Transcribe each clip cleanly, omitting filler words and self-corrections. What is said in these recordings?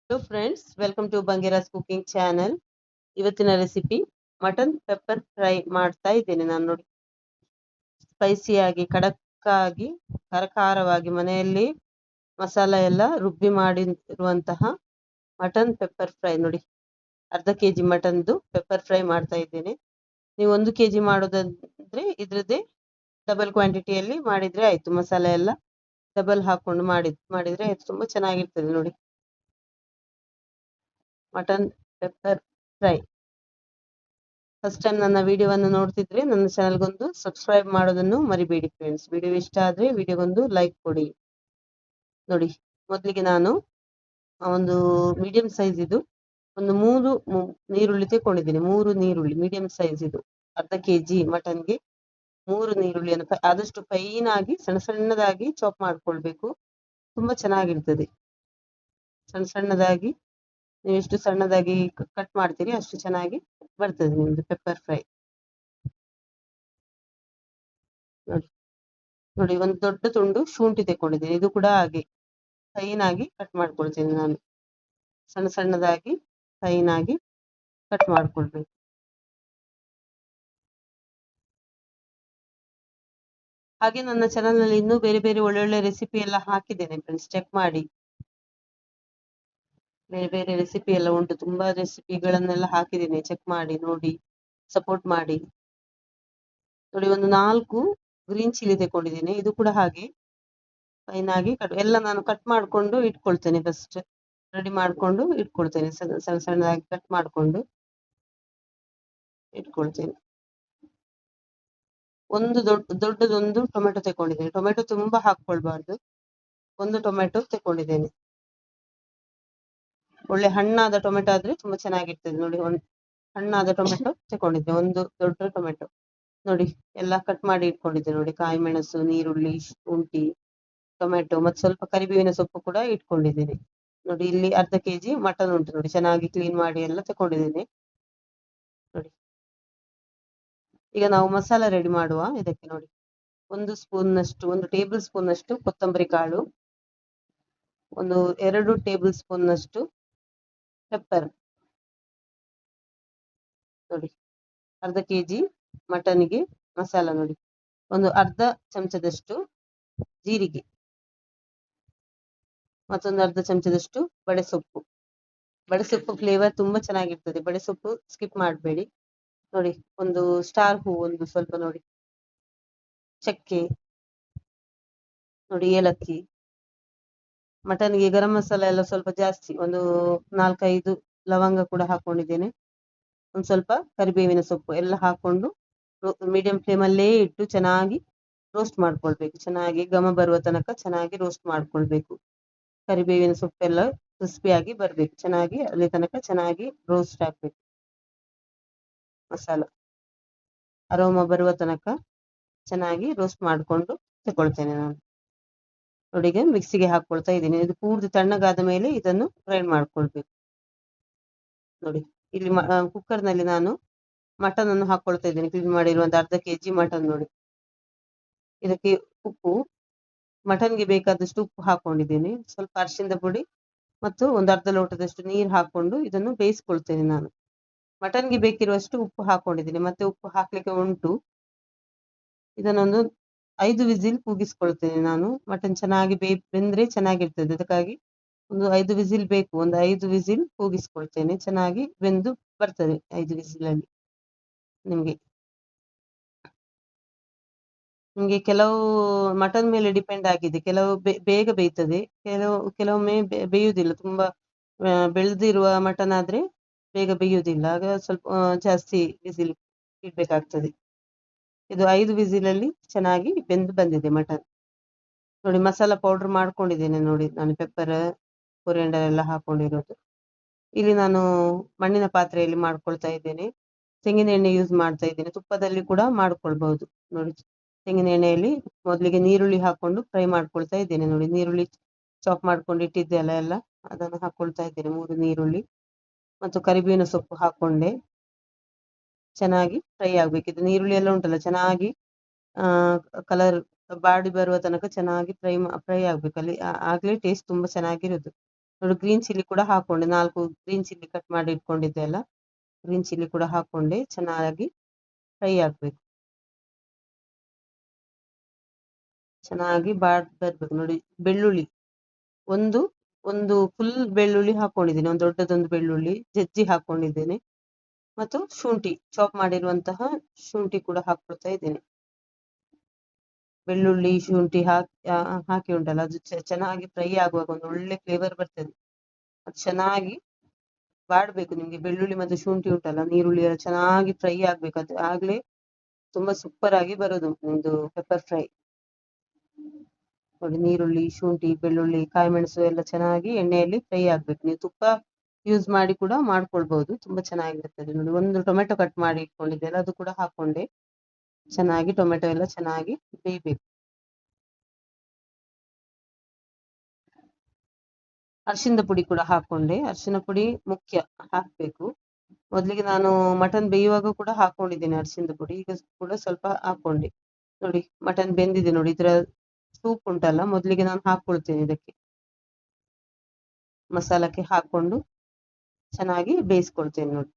Hello friends, welcome to Bangera's cooking channel. ಇವತ್ತಿನ recipe mutton pepper fry ಮಾಡ್ತಾ ಇದ್ದೇನೆ ನಾನು. ನೋಡಿ, ಸ್ಪೈಸಿಯಾಗಿ, ಖಡಕ್ ಆಗಿ, ಖಾರವಾಗಿ ಮನೆಯಲ್ಲಿ ಮಸಾಲ ಎಲ್ಲ ರುಬ್ಬಿ ಮಾಡಿರುವಂತಹ ಮಟನ್ ಪೆಪ್ಪರ್ ಫ್ರೈ. ನೋಡಿ, ಅರ್ಧ ಕೆಜಿ ಮಟನ್ದು ಪೆಪ್ಪರ್ ಫ್ರೈ ಮಾಡ್ತಾ ಇದ್ದೇನೆ. ನೀವು 1 ಕೆಜಿ ಮಾಡೋದಾದ್ರೆ ಇದ್ರದ್ದೇ ಡಬಲ್ ಕ್ವಾಂಟಿಟಿಯಲ್ಲಿ ಮಾಡಿದ್ರೆ ಆಯ್ತು. ಮಸಾಲೆ ಎಲ್ಲ ಡಬಲ್ ಹಾಕೊಂಡು ಮಾಡಿದ್ರೆ ಆಯ್ತು. ತುಂಬಾ ಚೆನ್ನಾಗಿರ್ತದೆ ನೋಡಿ, mutton pepper fry. First time ನನ್ನ ವಿಡಿಯೋವನ್ನು ನೋಡ್ತಿದ್ರೆ ನನ್ನ ಚಾನಲ್ಗೊಂದು ಸಬ್ಸ್ಕ್ರೈಬ್ ಮಾಡೋದನ್ನು ಮರಿಬೇಡಿ ಫ್ರೆಂಡ್ಸ್. ವಿಡಿಯೋ ಇಷ್ಟ ಆದ್ರೆ ವಿಡಿಯೋಗೊಂದು ಲೈಕ್ ಕೊಡಿ. ನೋಡಿ, ಮೊದಲಿಗೆ ನಾನು ಒಂದು ಮೀಡಿಯಂ ಸೈಜ್ ಇದು ಒಂದು 3 ನೀರುಳ್ಳಿ ತಗೊಂಡಿದ್ದೀನಿ. 3 ನೀರುಳ್ಳಿ ಮೀಡಿಯಂ ಸೈಜ್ ಇದು. ಅರ್ಧ ಕೆಜಿ ಮಟನ್ಗೆ 3 ನೀರುಳ್ಳಿಯನ್ನು ಆದಷ್ಟು ಫೈನ್ ಆಗಿ ಸಣ್ಣದಾಗಿ ಚಾಪ್ ಮಾಡ್ಕೊಳ್ಬೇಕು. ತುಂಬಾ ಚೆನ್ನಾಗಿರ್ತದೆ. ಸಣ್ಣದಾಗಿ ನೀವು ಎಷ್ಟು ಸಣ್ಣದಾಗಿ ಕಟ್ ಮಾಡ್ತೀರಿ ಅಷ್ಟು ಚೆನ್ನಾಗಿ ಬರ್ತದೆ ನಿಮ್ದು ಪೆಪ್ಪರ್ ಫ್ರೈ. ನೋಡಿ, ಒಂದು ದೊಡ್ಡ ತುಂಡು ಶುಂಠಿ ತಗೊಂಡಿದ್ದೀನಿ. ಇದು ಕೂಡ ಹಾಗೆ ಫೈನ್ ಆಗಿ ಕಟ್ ಮಾಡ್ಕೊಳ್ತೇನೆ ನಾನು. ಸಣ್ಣದಾಗಿ ಫೈನ್ ಆಗಿ ಕಟ್ ಮಾಡ್ಕೊಳ್ಬೇಕು. ಹಾಗೆ ನನ್ನ ಚಾನಲ್ ನಲ್ಲಿ ಇನ್ನೂ ಬೇರೆ ಬೇರೆ ಒಳ್ಳೊಳ್ಳೆ ರೆಸಿಪಿ ಎಲ್ಲ ಹಾಕಿದ್ದೇನೆ ಫ್ರೆಂಡ್ಸ್, ಚೆಕ್ ಮಾಡಿ. ಬೇರೆ ಬೇರೆ ರೆಸಿಪಿ ಎಲ್ಲ ಉಂಟು, ತುಂಬಾ ರೆಸಿಪಿಗಳನ್ನೆಲ್ಲ ಹಾಕಿದ್ದೀನಿ, ಚೆಕ್ ಮಾಡಿ, ನೋಡಿ, ಸಪೋರ್ಟ್ ಮಾಡಿ. ನೋಡಿ, ಒಂದು 4 ಗ್ರೀನ್ ಚಿಲ್ಲಿ ತಗೊಂಡಿದ್ದೀನಿ. ಇದು ಕೂಡ ಹಾಗೆ ಫೈನ್ ಆಗಿ ಎಲ್ಲ ನಾನು ಕಟ್ ಮಾಡ್ಕೊಂಡು ಇಟ್ಕೊಳ್ತೇನೆ. ಫಸ್ಟ್ ರೆಡಿ ಮಾಡ್ಕೊಂಡು ಇಟ್ಕೊಳ್ತೇನೆ. ಸಣ್ಣದಾಗಿ ಕಟ್ ಮಾಡ್ಕೊಂಡು ಇಟ್ಕೊಳ್ತೇನೆ. ಒಂದು ದೊಡ್ಡದೊಂದು ಟೊಮೆಟೊ ತಗೊಂಡಿದ್ದೇನೆ. ಟೊಮೆಟೊ ತುಂಬಾ ಹಾಕೊಳ್ಬಾರ್ದು. ಒಂದು ಟೊಮೆಟೊ ತಗೊಂಡಿದ್ದೇನೆ. ಒಳ್ಳೆ ಹಣ್ಣಾದ ಟೊಮೆಟೊ ಆದ್ರೆ ತುಂಬಾ ಚೆನ್ನಾಗಿರ್ತದೆ. ನೋಡಿ, ಒಂದು ಹಣ್ಣಾದ ಟೊಮೆಟೊ ತಗೊಂಡಿದ್ದೆ, ಒಂದು ದೊಡ್ಡ ಟೊಮೆಟೊ. ನೋಡಿ, ಎಲ್ಲ ಕಟ್ ಮಾಡಿ ಇಟ್ಕೊಂಡಿದ್ದೆ. ನೋಡಿ, ಕಾಯಿ ಮೆಣಸು, ನೀರುಳ್ಳಿ, ಶುಂಠಿ, ಟೊಮೆಟೊ ಮತ್ತೆ ಸ್ವಲ್ಪ ಕರಿಬೇವಿನ ಸೊಪ್ಪು ಕೂಡ ಇಟ್ಕೊಂಡಿದ್ದೀನಿ. ನೋಡಿ, ಇಲ್ಲಿ ಅರ್ಧ ಕೆಜಿ ಮಟನ್ ಉಂಟು. ನೋಡಿ, ಚೆನ್ನಾಗಿ ಕ್ಲೀನ್ ಮಾಡಿ ಎಲ್ಲ ತಗೊಂಡಿದ್ದೀನಿ. ನೋಡಿ, ಈಗ ನಾವು ಮಸಾಲ ರೆಡಿ ಮಾಡುವ. ಇದಕ್ಕೆ ನೋಡಿ, 1 ಟೇಬಲ್ ಸ್ಪೂನ್ ನಷ್ಟು ಕೊತ್ತಂಬರಿ ಕಾಳು, 2 ಟೇಬಲ್ ಸ್ಪೂನ್ ನಷ್ಟು ಪೆಪ್ಪರ್. ನೋಡಿ, ಅರ್ಧ ಕೆಜಿ ಮಟನ್ಗೆ ಮಸಾಲ. ನೋಡಿ, ಒಂದು ಅರ್ಧ ಚಮಚದಷ್ಟು ಜೀರಿಗೆ, ಮತ್ತೊಂದು ಅರ್ಧ ಚಮಚದಷ್ಟು ಬಡೆಸೊಪ್ಪು ಫ್ಲೇವರ್ ತುಂಬಾ ಚೆನ್ನಾಗಿರ್ತದೆ. ಬಡೆಸೊಪ್ಪು ಸ್ಕಿಪ್ ಮಾಡಬೇಡಿ. ನೋಡಿ, ಒಂದು ಸ್ಟಾರ್ ಹೂ ಒಂದು ಸ್ವಲ್ಪ, ನೋಡಿ, ಚಕ್ಕೆ, ನೋಡಿ, ಏಲಕ್ಕಿ. ಮಟನ್ಗೆ ಗರಂ ಮಸಾಲ ಎಲ್ಲ ಸ್ವಲ್ಪ ಜಾಸ್ತಿ, ಒಂದು 4-5 ಲವಂಗ ಕೂಡ ಹಾಕೊಂಡಿದ್ದೇನೆ. ಒಂದು ಸ್ವಲ್ಪ ಕರಿಬೇವಿನ ಸೊಪ್ಪು ಎಲ್ಲ ಹಾಕೊಂಡು ಮೀಡಿಯಂ ಫ್ಲೇಮಲ್ಲೇ ಇಟ್ಟು ಚೆನ್ನಾಗಿ ರೋಸ್ಟ್ ಮಾಡ್ಕೊಳ್ಬೇಕು. ಚೆನ್ನಾಗಿ ಘಮ ಬರುವ ತನಕ ಚೆನ್ನಾಗಿ ರೋಸ್ಟ್ ಮಾಡ್ಕೊಳ್ಬೇಕು. ಕರಿಬೇವಿನ ಸೊಪ್ಪೆಲ್ಲ ಕ್ರಿಸ್ಪಿಯಾಗಿ ಬರ್ಬೇಕು. ಚೆನ್ನಾಗಿ ಅಲ್ಲಿ ತನಕ ಚೆನ್ನಾಗಿ ರೋಸ್ಟ್ ಆಗ್ಬೇಕು. ಮಸಾಲ ಅರೋಮ ಬರುವ ತನಕ ಚೆನ್ನಾಗಿ ರೋಸ್ಟ್ ಮಾಡ್ಕೊಂಡು ತಗೊಳ್ತೇನೆ ನಾನು. ನೋಡಿ, ಮಿಕ್ಸಿಗೆ ಹಾಕೊಳ್ತಾ ಇದ್ದೀನಿ. ಇದು ಪೂರ್ತಿ ತಣ್ಣಗಾದ ಮೇಲೆ ಇದನ್ನು ಗ್ರೈಂಡ್ ಮಾಡ್ಕೊಳ್ಬೇಕು. ನೋಡಿ, ಇಲ್ಲಿ ಕುಕ್ಕರ್ ನಲ್ಲಿ ನಾನು ಮಟನ್ ಅನ್ನು ಹಾಕೊಳ್ತಾ ಇದ್ದೀನಿ. ಕ್ಲೀನ್ ಮಾಡಿರುವಂತ ಅರ್ಧ ಕೆಜಿ ಮಟನ್. ನೋಡಿ, ಇದಕ್ಕೆ ಉಪ್ಪು, ಮಟನ್ಗೆ ಬೇಕಾದಷ್ಟು ಉಪ್ಪು ಹಾಕೊಂಡಿದ್ದೀನಿ. ಸ್ವಲ್ಪ ಅರಿಶಿಣದ ಪುಡಿ ಮತ್ತು ಒಂದು ಅರ್ಧ ಲೋಟದಷ್ಟು ನೀರು ಹಾಕೊಂಡು ಇದನ್ನು ಬೇಯಿಸ್ಕೊಳ್ತೇನೆ ನಾನು. ಮಟನ್ಗೆ ಬೇಕಿರುವಷ್ಟು ಉಪ್ಪು ಹಾಕೊಂಡಿದ್ದೀನಿ, ಮತ್ತೆ ಉಪ್ಪು ಹಾಕ್ಲಿಕ್ಕೆ ಉಂಟು. ಇದನ್ನೊಂದು 5 ವಿಸಿಲ್ ಕೂಗಿಸ್ಕೊಳ್ತೇನೆ ನಾನು. ಮಟನ್ ಚೆನ್ನಾಗಿ ಬೆಂದ್ರೆ ಚೆನ್ನಾಗಿರ್ತದೆ, ಅದಕ್ಕಾಗಿ ಒಂದು 5 ವಿಸಿಲ್ ಬೇಕು. ಒಂದು 5 ವಿಸಿಲ್ ಕೂಗಿಸ್ಕೊಳ್ತೇನೆ. ಚೆನ್ನಾಗಿ ಬೆಂದು ಬರ್ತದೆ 5 ವಿಸಿಲ್ ಅಲ್ಲಿ. ನಿಮ್ಗೆ ಕೆಲವು ಮಟನ್ ಮೇಲೆ ಡಿಪೆಂಡ್ ಆಗಿದೆ. ಕೆಲವು ಬೇಗ ಬೇಯ್ತದೆ, ಕೆಲವೊಮ್ಮೆ ಬೇಯುವುದಿಲ್ಲ. ತುಂಬಾ ಬೆಳೆದಿರುವ ಮಟನ್ ಆದ್ರೆ ಬೇಗ ಬೇಯುವುದಿಲ್ಲ, ಆಗ ಸ್ವಲ್ಪ ಜಾಸ್ತಿ ವಿಸಿಲ್ ಇಡ್ಬೇಕಾಗ್ತದೆ. ಇದು 5 ವಿಸಿಲ್ ಅಲ್ಲಿ ಚೆನ್ನಾಗಿ ಬೆಂದು ಬಂದಿದೆ ಮಟನ್. ನೋಡಿ, ಮಸಾಲ ಪೌಡರ್ ಮಾಡ್ಕೊಂಡಿದ್ದೇನೆ. ನೋಡಿ, ನಾನು ಪೆಪ್ಪರ್, ಕೊರಿಯಂಡರ್ ಎಲ್ಲ ಹಾಕೊಂಡಿರೋದು. ಇಲ್ಲಿ ನಾನು ಮಣ್ಣಿನ ಪಾತ್ರೆಯಲ್ಲಿ ಮಾಡ್ಕೊಳ್ತಾ ಇದ್ದೇನೆ. ತೆಂಗಿನ ಎಣ್ಣೆ ಯೂಸ್ ಮಾಡ್ತಾ ಇದ್ದೇನೆ. ತುಪ್ಪದಲ್ಲಿ ಕೂಡ ಮಾಡ್ಕೊಳ್ಬಹುದು. ನೋಡಿ, ತೆಂಗಿನ ಎಣ್ಣೆಯಲ್ಲಿ ಮೊದಲಿಗೆ ನೀರುಳ್ಳಿ ಹಾಕೊಂಡು ಫ್ರೈ ಮಾಡ್ಕೊಳ್ತಾ ಇದ್ದೇನೆ. ನೋಡಿ, ನೀರುಳ್ಳಿ ಚಾಪ್ ಮಾಡ್ಕೊಂಡು ಇಟ್ಟಿದ್ದೆ ಎಲ್ಲ ಅದನ್ನು ಹಾಕೊಳ್ತಾ ಇದ್ದೇನೆ. 3 ನೀರುಳ್ಳಿ ಮತ್ತು ಕರಿಬೇವಿನ ಸೊಪ್ಪು ಹಾಕೊಂಡೆ. ಚೆನ್ನಾಗಿ ಫ್ರೈ ಆಗ್ಬೇಕು. ಇದು ನೀರುಳ್ಳಿ ಎಲ್ಲ ಉಂಟಲ್ಲ, ಚೆನ್ನಾಗಿ ಕಲರ್ ಬಾಡಿ ಬರುವ ತನಕ ಚೆನ್ನಾಗಿ ಫ್ರೈ ಆಗ್ಬೇಕು. ಅಲ್ಲಿ ಆಗ್ಲೇ ಟೇಸ್ಟ್ ತುಂಬಾ ಚೆನ್ನಾಗಿರೋದು. ನೋಡಿ ಗ್ರೀನ್ ಚಿಲ್ಲಿ ಕೂಡ ಹಾಕೊಂಡೆ, 4 ಗ್ರೀನ್ ಚಿಲ್ಲಿ ಕಟ್ ಮಾಡಿ ಇಟ್ಕೊಂಡಿದ್ದೆ ಅಲ್ಲ, ಗ್ರೀನ್ ಚಿಲ್ಲಿ ಕೂಡ ಹಾಕೊಂಡೆ, ಚೆನ್ನಾಗಿ ಫ್ರೈ ಆಗ್ಬೇಕು, ಚೆನ್ನಾಗಿ ಬರ್ಬೇಕು ನೋಡಿ. ಬೆಳ್ಳುಳ್ಳಿ ಒಂದು ಒಂದು ಫುಲ್ ಬೆಳ್ಳುಳ್ಳಿ ಹಾಕೊಂಡಿದ್ದೇನೆ, ಒಂದು ದೊಡ್ಡದೊಂದು ಬೆಳ್ಳುಳ್ಳಿ ಜಜ್ಜಿ ಹಾಕೊಂಡಿದ್ದೇನೆ, ಮತ್ತು ಶುಂಠಿ ಚಾಪ್ ಮಾಡಿರುವಂತಹ ಶುಂಠಿ ಕೂಡ ಹಾಕೊಳ್ತಾ ಇದ್ದೇನೆ. ಬೆಳ್ಳುಳ್ಳಿ ಶುಂಠಿ ಹಾಕಿ ಉಂಟಲ್ಲ, ಅದು ಚೆನ್ನಾಗಿ ಫ್ರೈ ಆಗುವಾಗ ಒಂದು ಒಳ್ಳೆ ಫ್ಲೇವರ್ ಬರ್ತದೆ. ಅದು ಚೆನ್ನಾಗಿ ಬಾಡ್ಬೇಕು ನಿಮ್ಗೆ. ಬೆಳ್ಳುಳ್ಳಿ ಮತ್ತು ಶುಂಠಿ ಉಂಟಲ್ಲ, ನೀರುಳ್ಳಿ ಎಲ್ಲ ಚೆನ್ನಾಗಿ ಫ್ರೈ ಆಗ್ಬೇಕು, ಅದು ಆಗ್ಲೇ ತುಂಬಾ ಸೂಪರ್ ಆಗಿ ಬರೋದು ಒಂದು ಪೆಪ್ಪರ್ ಫ್ರೈ. ನೋಡಿ, ನೀರುಳ್ಳಿ ಶುಂಠಿ ಬೆಳ್ಳುಳ್ಳಿ ಕಾಯಿ ಮೆಣಸು ಎಲ್ಲ ಚೆನ್ನಾಗಿ ಎಣ್ಣೆಯಲ್ಲಿ ಫ್ರೈ ಆಗ್ಬೇಕು. ನೀವು ತುಪ್ಪ ಯೂಸ್ ಮಾಡಿ ಕೂಡ ಮಾಡ್ಕೊಳ್ಬಹುದು, ತುಂಬಾ ಚೆನ್ನಾಗಿರ್ತದೆ. ನೋಡಿ, ಒಂದು ಟೊಮೆಟೊ ಕಟ್ ಮಾಡಿ ಇಟ್ಕೊಂಡಿದ್ದೆಲ್ಲ ಅದು ಕೂಡ ಹಾಕೊಂಡೆ, ಚೆನ್ನಾಗಿ ಟೊಮೆಟೊ ಎಲ್ಲ ಚೆನ್ನಾಗಿ ಬೇಯಬೇಕು. ಅರಿಶಿಣದ ಪುಡಿ ಕೂಡ ಹಾಕೊಂಡೆ, ಅರಿಶಿನ ಪುಡಿ ಮುಖ್ಯ ಹಾಕ್ಬೇಕು. ಮೊದ್ಲಿಗೆ ನಾನು ಮಟನ್ ಬೇಯುವಾಗ ಕೂಡ ಹಾಕೊಂಡಿದ್ದೇನೆ ಅರಿಶಿಣದ ಪುಡಿ, ಈಗ ಕೂಡ ಸ್ವಲ್ಪ ಹಾಕೊಂಡೆ. ನೋಡಿ, ಮಟನ್ ಬೆಂದಿದೆ ನೋಡಿ, ಇದರ ಸೂಪ್ ಉಂಟಲ್ಲ, ಮೊದ್ಲಿಗೆ ನಾನು ಹಾಕೊಳ್ತೇನೆ ಇದಕ್ಕೆ, ಮಸಾಲಕ್ಕೆ ಹಾಕೊಂಡು ಚೆನ್ನಾಗಿ ಬೇಯಿಸ್ಕೊಳ್ತೇನೆ. ನೋಡಿ,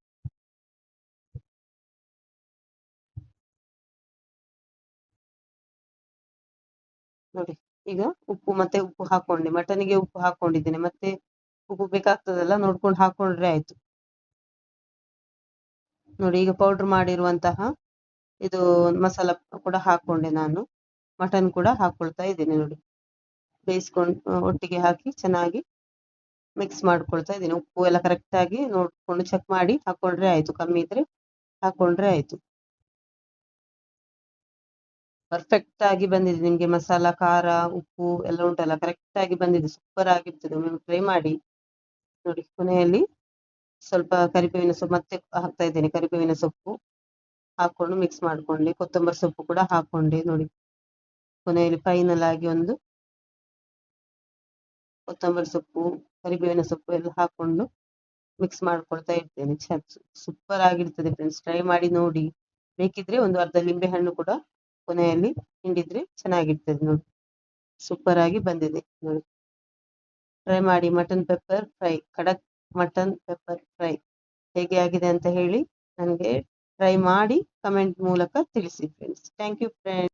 ನೋಡಿ ಈಗ ಉಪ್ಪು ಹಾಕೊಂಡೆ, ಮಟನಿಗೆ ಉಪ್ಪು ಹಾಕೊಂಡಿದ್ದೇನೆ, ಮತ್ತೆ ಉಪ್ಪು ಬೇಕಾಗ್ತದಲ್ಲ ನೋಡ್ಕೊಂಡು ಹಾಕೊಂಡ್ರೆ ಆಯ್ತು. ನೋಡಿ, ಈಗ ಪೌಡರ್ ಮಾಡಿರುವಂತಹ ಇದು ಮಸಾಲ ಕೂಡ ಹಾಕೊಂಡೆ ನಾನು, ಮಟನ್ ಕೂಡ ಹಾಕೊಳ್ತಾ ಇದ್ದೇನೆ. ನೋಡಿ, ಬೇಯಿಸ್ಕೊಂಡು ಒಟ್ಟಿಗೆ ಹಾಕಿ ಚೆನ್ನಾಗಿ ಮಿಕ್ಸ್ ಮಾಡ್ಕೊಳ್ತಾ ಇದ್ದೀನಿ. ಉಪ್ಪು ಎಲ್ಲ ಕರೆಕ್ಟ್ ಆಗಿ ನೋಡ್ಕೊಂಡು ಚೆಕ್ ಮಾಡಿ ಹಾಕೊಂಡ್ರೆ ಆಯ್ತು, ಕಮ್ಮಿ ಇದ್ರೆ ಹಾಕೊಂಡ್ರೆ ಆಯ್ತು. ಪರ್ಫೆಕ್ಟ್ ಆಗಿ ಬಂದಿದೆ ನಿಮ್ಗೆ ಮಸಾಲ, ಖಾರ, ಉಪ್ಪು ಎಲ್ಲ ಉಂಟಲ್ಲ, ಕರೆಕ್ಟ್ ಆಗಿ ಬಂದಿದೆ, ಸೂಪರ್ ಆಗಿರ್ತದೆ. ಒಮ್ಮೆ ಟ್ರೈ ಮಾಡಿ ನೋಡಿ. ಕೊನೆಯಲ್ಲಿ ಸ್ವಲ್ಪ ಕರಿಬೇವಿನ ಸೊಪ್ಪು ಮತ್ತೆ ಹಾಕ್ತಾ ಇದ್ದೇನೆ, ಕರಿಬೇವಿನ ಸೊಪ್ಪು ಹಾಕೊಂಡು ಮಿಕ್ಸ್ ಮಾಡ್ಕೊಂಡೆ, ಕೊತ್ತಂಬರಿ ಸೊಪ್ಪು ಕೂಡ ಹಾಕೊಂಡೆ. ನೋಡಿ, ಕೊನೆಯಲ್ಲಿ ಫೈನಲ್ ಆಗಿ ಒಂದು ಕೊತ್ತಂಬರಿ ಸೊಪ್ಪು ಕರಿಬೇವಿನ ಸೊಪ್ಪು ಎಲ್ಲ ಹಾಕೊಂಡು ಮಿಕ್ಸ್ ಮಾಡ್ಕೊಳ್ತಾ ಇರ್ತೇನೆ. ಸೂಪರ್ ಆಗಿರ್ತದೆ ಫ್ರೆಂಡ್ಸ್, ಟ್ರೈ ಮಾಡಿ ನೋಡಿ. ಬೇಕಿದ್ರೆ ಒಂದು ಅರ್ಧ ಲಿಂಬೆ ಹಣ್ಣು ಕೂಡ ಕೊನೆಯಲ್ಲಿ ಹಿಂಡಿದ್ರೆ ಚೆನ್ನಾಗಿರ್ತದೆ. ನೋಡಿ, ಸೂಪರ್ ಆಗಿ ಬಂದಿದೆ ನೋಡಿ, ಟ್ರೈ ಮಾಡಿ. ಮಟನ್ ಪೆಪ್ಪರ್ ಫ್ರೈ, ಖಡಕ್ ಮಟನ್ ಪೆಪ್ಪರ್ ಫ್ರೈ ಹೇಗೆ ಆಗಿದೆ ಅಂತ ಹೇಳಿ ನನಗೆ ಟ್ರೈ ಮಾಡಿ ಕಮೆಂಟ್ ಮೂಲಕ ತಿಳಿಸಿ ಫ್ರೆಂಡ್ಸ್. Thank you friends.